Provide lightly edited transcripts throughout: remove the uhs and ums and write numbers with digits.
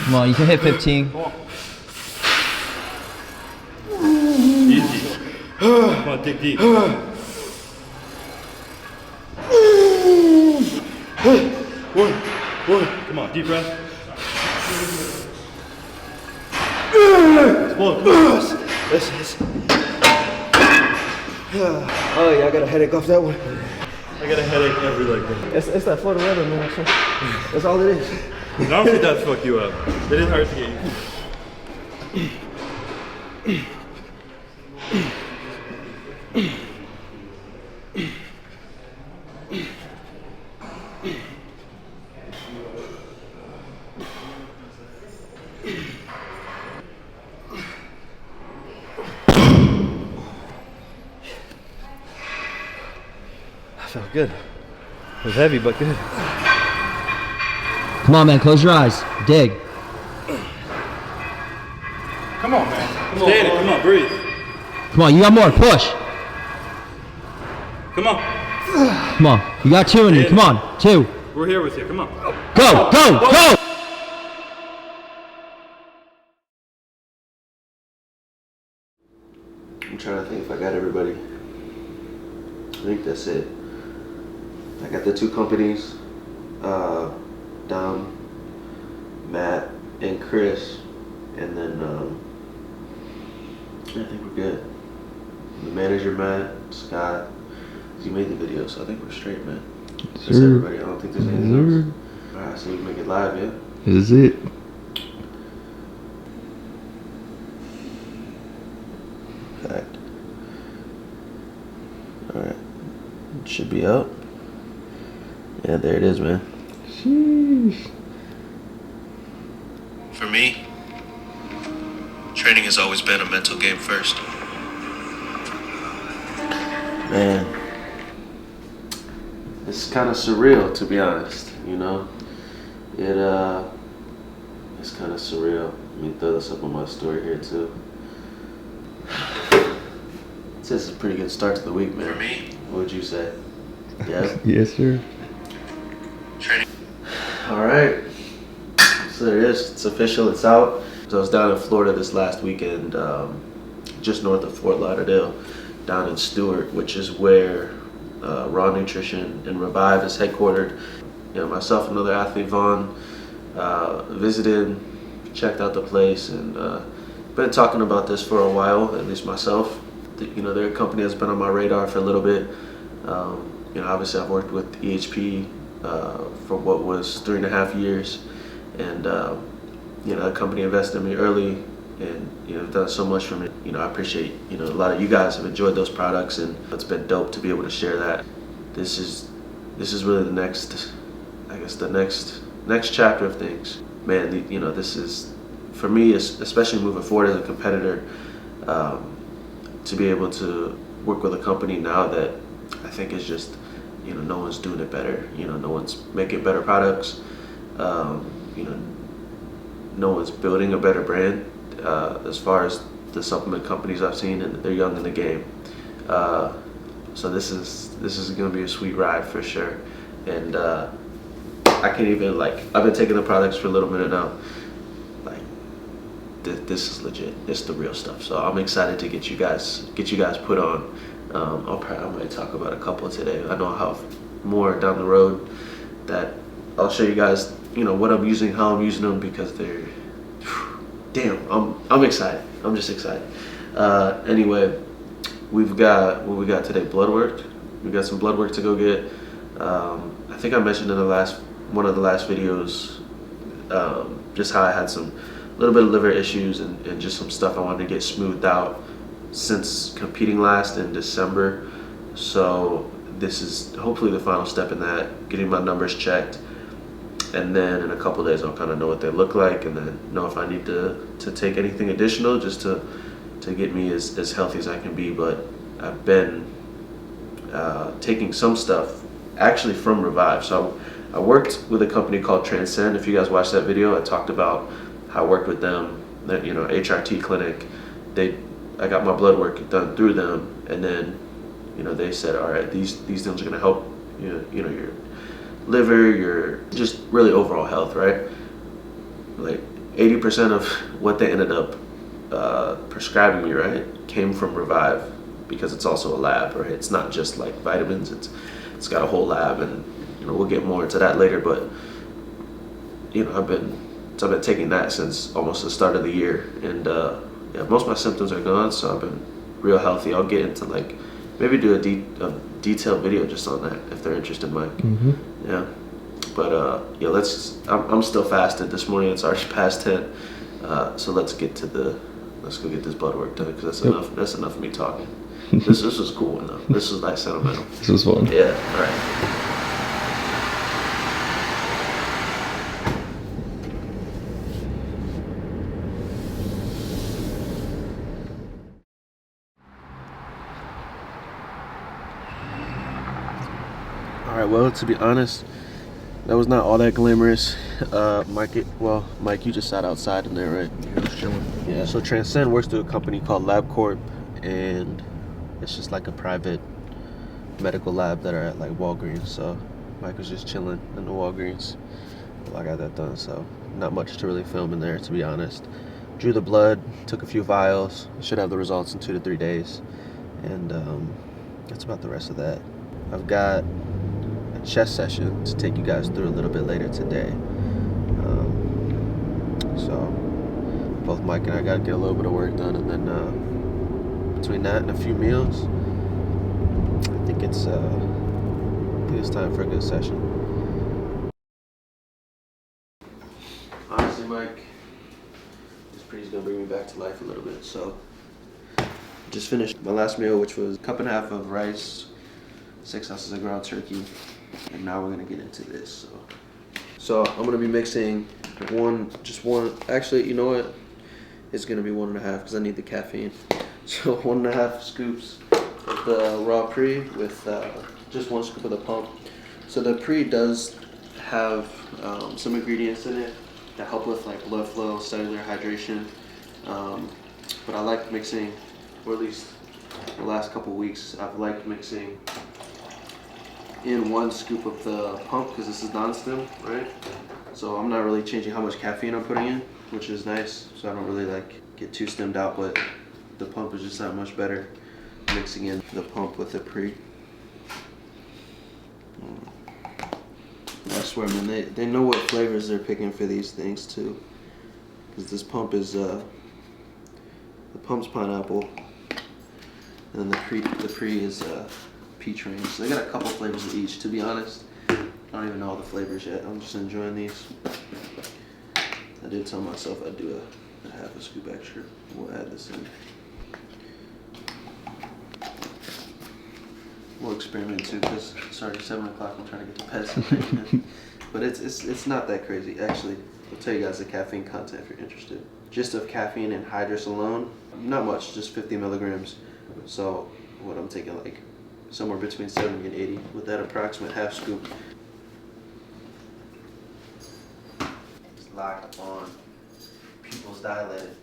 Come on, you can hit 15. Come on. Easy. Come on, dig deep. One. Come on, deep breath. Come on. Yes. Oh yeah, I got a headache off that one. I get a headache every leg day. It's that Florida weather, man. That's all it is. I don't think that fuck you up. It is hard to get I felt good. It was heavy, but good. Come on, man, close your eyes. Dig. Come on, man. Stay in it. Come on, breathe. Come on, you got more. Push. Come on. Come on. You got 2 in you. Come on. 2. We're here with you. Come on. Go. I'm trying to think if I got everybody. I think that's it. I got the 2 companies, Dom, Matt, and Chris, and then I think we're good. The manager, Matt, Scott, he made the video, so I think we're straight, man. That's everybody. I don't think there's anything else. All right, so we can make it live, yeah? This is it. Fact. All right, it should be up. Yeah, there it is, man. Sheesh. For me, training has always been a mental game first. Man, it's kind of surreal, to be honest, you know? It's kind of surreal. Let me throw this up on my story here, too. This is a pretty good start to the week, man. For me? What would you say? Yeah? Yes, sir. Training. All right. So there it is. It's official. It's out. So I was down in Florida this last weekend, just north of Fort Lauderdale, down in Stewart, which is where Raw Nutrition and Revive is headquartered. You know, myself and another athlete, Vaughn, visited, checked out the place, and been talking about this for a while, at least myself. You know, their company has been on my radar for a little bit. You know, obviously I've worked with EHP for what was 3.5 years, and you know, the company invested in me early, and you know, done so much for me. You know, I appreciate, you know, a lot of you guys have enjoyed those products, and it's been dope to be able to share that. This is really the next, I guess, the next chapter of things. Man, you know, this is, for me, especially moving forward as a competitor, to be able to work with a company now that I think is just, you know, no one's doing it better. You know, no one's making better products. You know, no one's building a better brand as far as the supplement companies I've seen, and they're young in the game. So this is gonna be a sweet ride for sure. And I can't even, like, I've been taking the products for a little minute now. Like, this is legit. It's the real stuff. So I'm excited to get you guys put I might talk about a couple today. I know I'll have more down the road that I'll show you guys, you know, what I'm using, how I'm using them, because they're, damn, I'm excited. I'm just excited. Anyway, we've got, what we got today? Blood work. We got some blood work to go get. I think I mentioned in one of the last videos, just how I had a little bit of liver issues and just some stuff I wanted to get smoothed out since competing last in December. So this is hopefully the final step in that, getting my numbers checked, and then in a couple days I'll kind of know what they look like, and then know if I need to take anything additional just to get me as healthy as I can be. But I've been taking some stuff actually from Revive. So I worked with a company called Transcend. If you guys watched that video, I talked about how I worked with them, that, you know, HRT clinic. I got my blood work done through them, and then, you know, they said, all right, these things are gonna help you know, your liver, your just really overall health, right? Like, 80% of what they ended up prescribing me, right, came from Revive, because it's also a lab, right? It's not just like vitamins, it's got a whole lab, and you know, we'll get more into that later, but you know, I've been taking that since almost the start of the year, and yeah, most of my symptoms are gone, so I've been real healthy. I'll get into like maybe do a detailed video just on that if they're interested, Mike. Yeah, but yeah, I'm still fasted this morning. It's already past 10, so let's go get this blood work done, because that's enough of me talking. This was cool enough. This was like sentimental. This was fun. Yeah, all right. Alright, well, to be honest, that was not all that glamorous. Mike, you just sat outside in there, right? Yeah, I was chilling. Yeah, so Transcend works through a company called LabCorp, and it's just like a private medical lab that are at like Walgreens. So Mike was just chilling in the Walgreens while I got that done, so not much to really film in there, to be honest. Drew the blood, took a few vials, should have the results in 2 to 3 days, and that's about the rest of that. I've got a chest session to take you guys through a little bit later today. So both Mike and I got to get a little bit of work done, and then between that and a few meals, I think it's time for a good session. Honestly, Mike, this pre's gonna bring me back to life a little bit. So just finished my last meal, which was a cup and a half of rice, 6 ounces of ground turkey, and now we're gonna get into this. So I'm gonna be mixing one. Actually, you know what? It's gonna be 1.5 because I need the caffeine. So 1.5 scoops of the raw pre with just 1 scoop of the pump. So the pre does have some ingredients in it that help with like blood flow, cellular hydration. But I like mixing, or at least the last couple weeks, I've liked mixing in 1 scoop of the pump, because this is non-stim, right? So I'm not really changing how much caffeine I'm putting in, which is nice. So I don't really like get too stimmed out, but the pump is just that much better. Mixing in the pump with the pre. I swear, man, they know what flavors they're picking for these things too, because this pump is the pump's pineapple, and then the pre is peach range. So they got a couple flavors of each. To be honest, I don't even know all the flavors yet. I'm just enjoying these. I did tell myself I'd do a half a scoop extra. We'll add this in. We'll experiment too, because it's already 7 o'clock. I'm trying to get to bed. But it's not that crazy. Actually, I'll tell you guys the caffeine content if you're interested. Just of caffeine and hydrous alone, not much, just 50 milligrams. So what I'm taking, like somewhere between 70 and 80 with that approximate half scoop. It's locked on. Pupils dilated.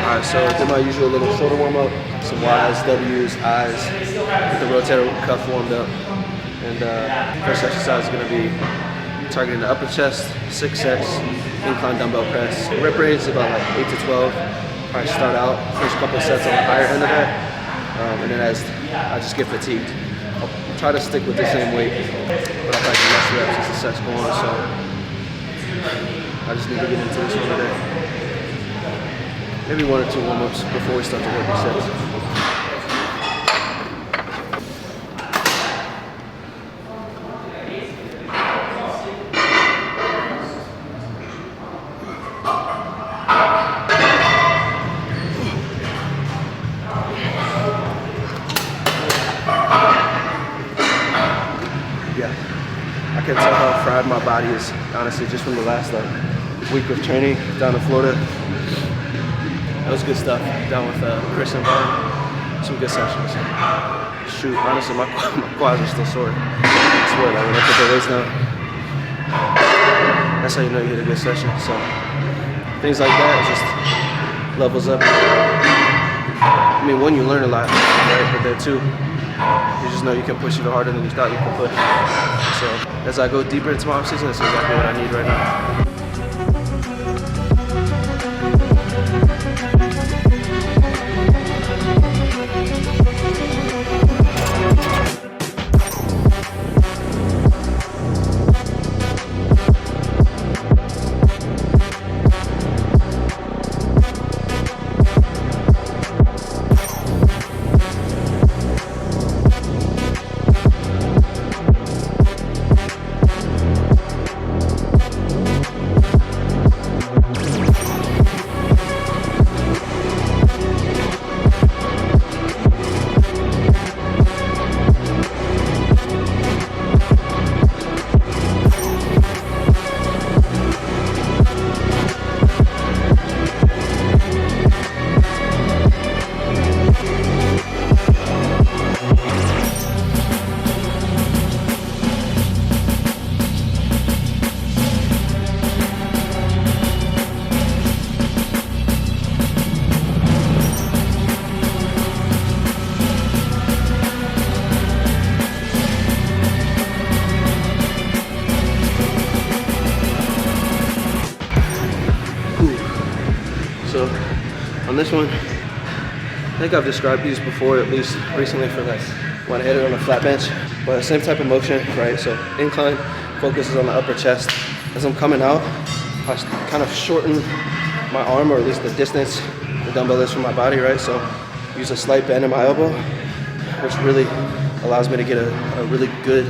Alright, so I did my usual little shoulder warm up, some Y's, W's, I's, with the rotator cuff warmed up. And first exercise is going to be targeting the upper chest, 6 sets, incline dumbbell press. Rep rate is about like 8 to 12. Probably start out, first couple sets on the higher end of that. And then as I just get fatigued, I'll try to stick with the same weight, but I'll probably do less reps as the sets go on. So I just need to get into this one today. Maybe 1 or 2 warm-ups before we start to work the sets. I can tell how fried my body is, honestly, just from the last week of training down in Florida. That was good stuff. Down with Chris and Vaughn. Some good sessions. Shoot, honestly, my quads are still sore. I swear, like when I put the weights down, that's how you know you hit a good session. So things like that just levels up. I mean, one, you learn a lot, right? But then two, you just know you can push even harder than you thought you could push. So as I go deeper into my off season, that's exactly what I need right now. So on this one, I think I've described these before, at least recently, for like when I hit it on a flat bench. But same type of motion, right? So incline focuses on the upper chest. As I'm coming out, I kind of shorten my arm, or at least the distance the dumbbell is from my body, right? So use a slight bend in my elbow, which really allows me to get a really good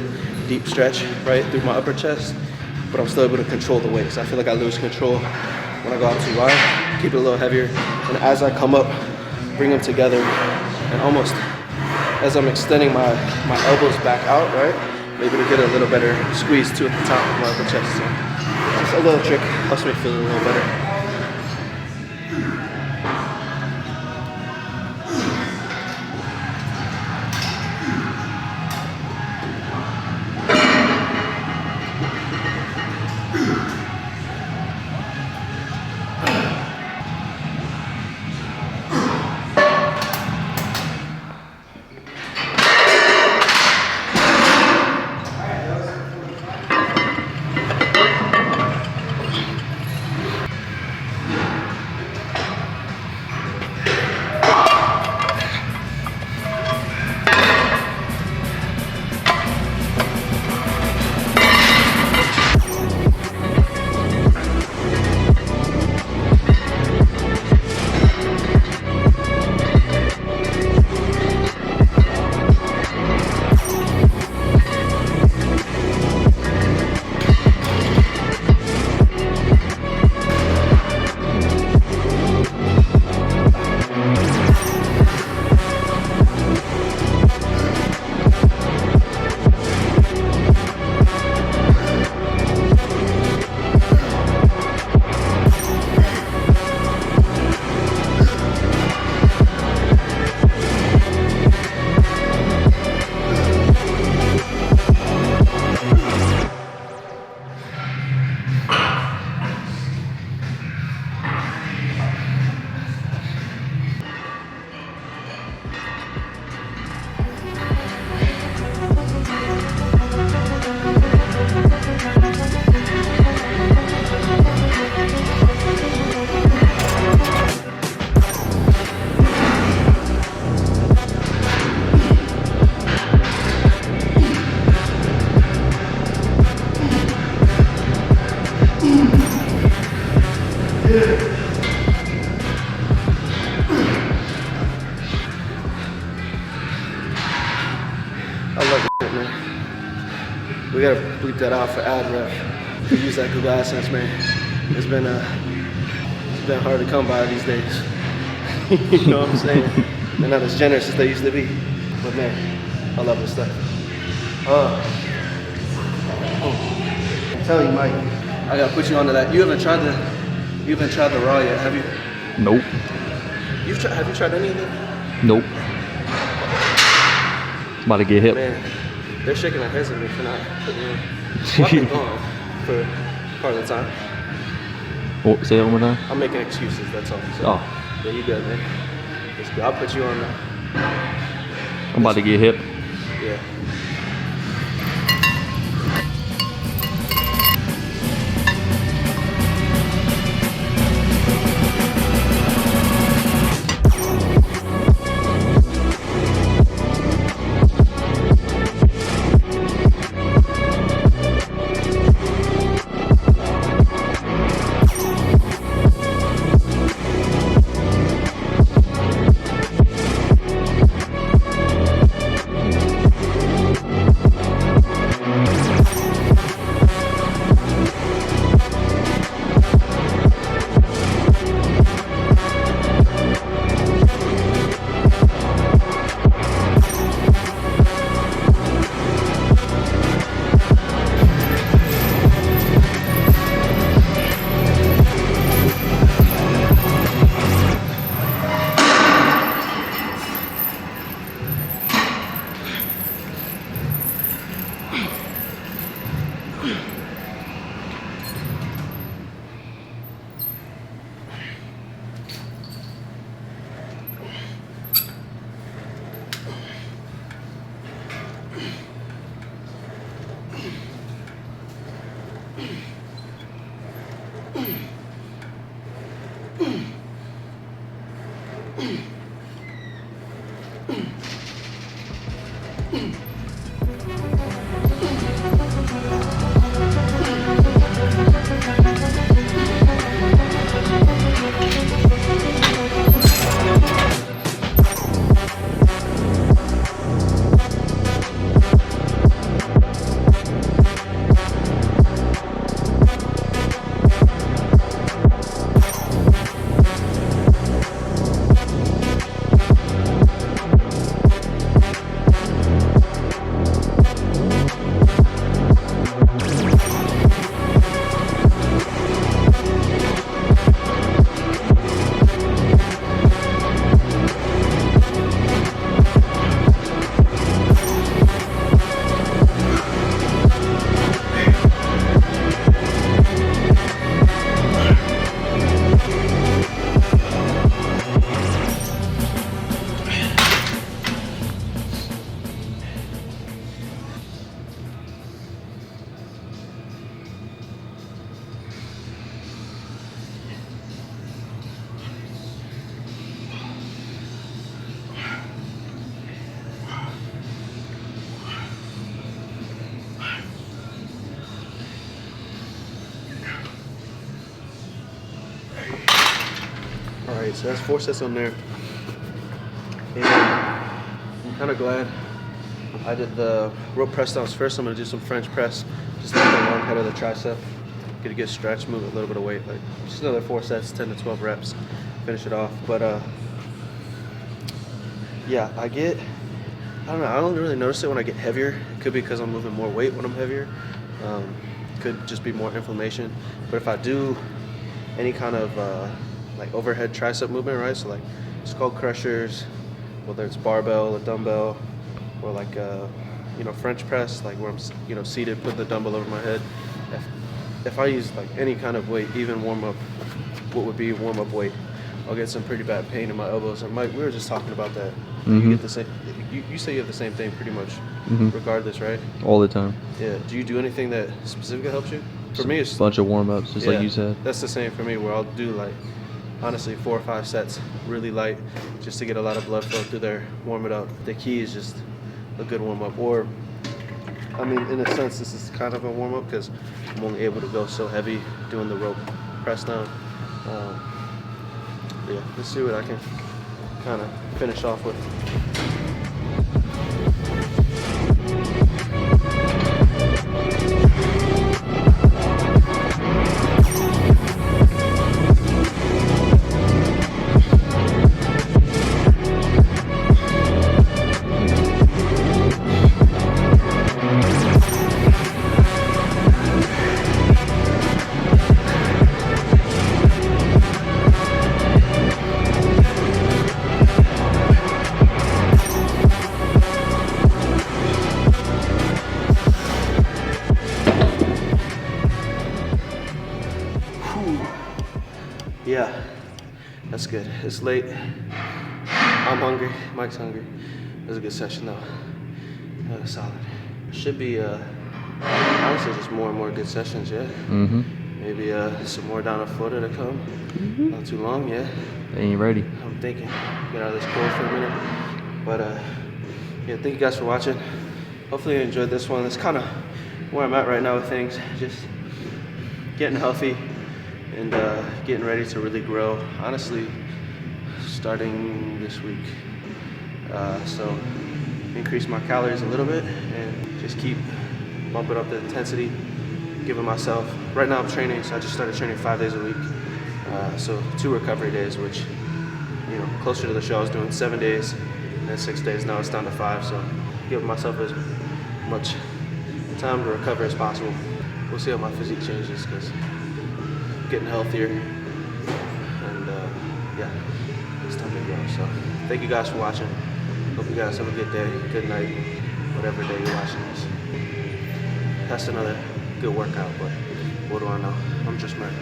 deep stretch right through my upper chest, but I'm still able to control the weight. So I feel like I lose control when I go out too wide, keep it a little heavier. And as I come up, bring them together, and almost as I'm extending my elbows back out, right, I'm able to get a little better squeeze too at the top of my upper chest. So just a little trick, helps me feel a little better. We gotta bleep that out for ad rep. We use that Google AdSense, man. It's been hard to come by these days. You know what I'm saying? They're not as generous as they used to be. But man, I love this stuff. I'm telling you, Mike, I gotta put you onto that. You haven't tried the raw yet, have you? Nope. Have you tried any of them? Nope. It's about to get hip. Man, they're shaking their heads at me for not putting me on. Well, I've been gone for part of the time. Oh, say it one more time. I'm making excuses, that's all. So, Oh. yeah, you good, man. Let's go. I'll put you on. I'm about to get hip. Yeah. Alright, so that's 4 sets on there. And I'm kind of glad I did the rope press downs first. I'm going to do some French press, just like the long head of the tricep. Get a good stretch, move a little bit of weight, like just another 4 sets, 10 to 12 reps, finish it off. But yeah, I don't know, I don't really notice it when I get heavier. It could be because I'm moving more weight when I'm heavier. Could just be more inflammation. But if I do any kind of like overhead tricep movement, right? So like skull crushers, whether it's barbell or dumbbell, or like you know, French press, like where I'm seated, put the dumbbell over my head. If I use like any kind of weight, even warm up, what would be warm up weight, I'll get some pretty bad pain in my elbows. And Mike, we were just talking about that. Mm-hmm. You get the same. You say you have the same thing pretty much, regardless, right? All the time. Yeah. Do you do anything that specifically helps you? For me, it's a bunch of warm-ups, just like you said. That's the same for me, where I'll do like, honestly, 4 or 5 sets, really light, just to get a lot of blood flow through there, warm it up. The key is just a good warm-up. Or, I mean, in a sense, this is kind of a warm-up because I'm only able to go so heavy doing the rope press down. Yeah, let's see what I can kind of finish off with. yeah, that's good. It's late. I'm hungry. Mike's hungry. It was a good session though. Solid. Should be honestly just more and more good sessions, yeah. Maybe some more down in Florida to come. Not too long, yeah. They ain't ready. I'm thinking get out of this cold for a minute. But yeah, thank you guys for watching. Hopefully you enjoyed this one. It's kind of where I'm at right now with things. Just getting healthy and getting ready to really grow. Honestly, starting this week. So increase my calories a little bit and just keep bumping up the intensity, giving myself, right now I'm training, so I just started training 5 days a week. So 2 recovery days, which, you know, closer to the show I was doing 7 days and then 6 days, now it's down to 5. So giving myself as much time to recover as possible. We'll see how my physique changes because I'm getting healthier and yeah, it's time to grow. So thank you guys for watching. Hope you guys have a good day, good night, whatever day you're watching this. That's another good workout, but what do I know? I'm just mad.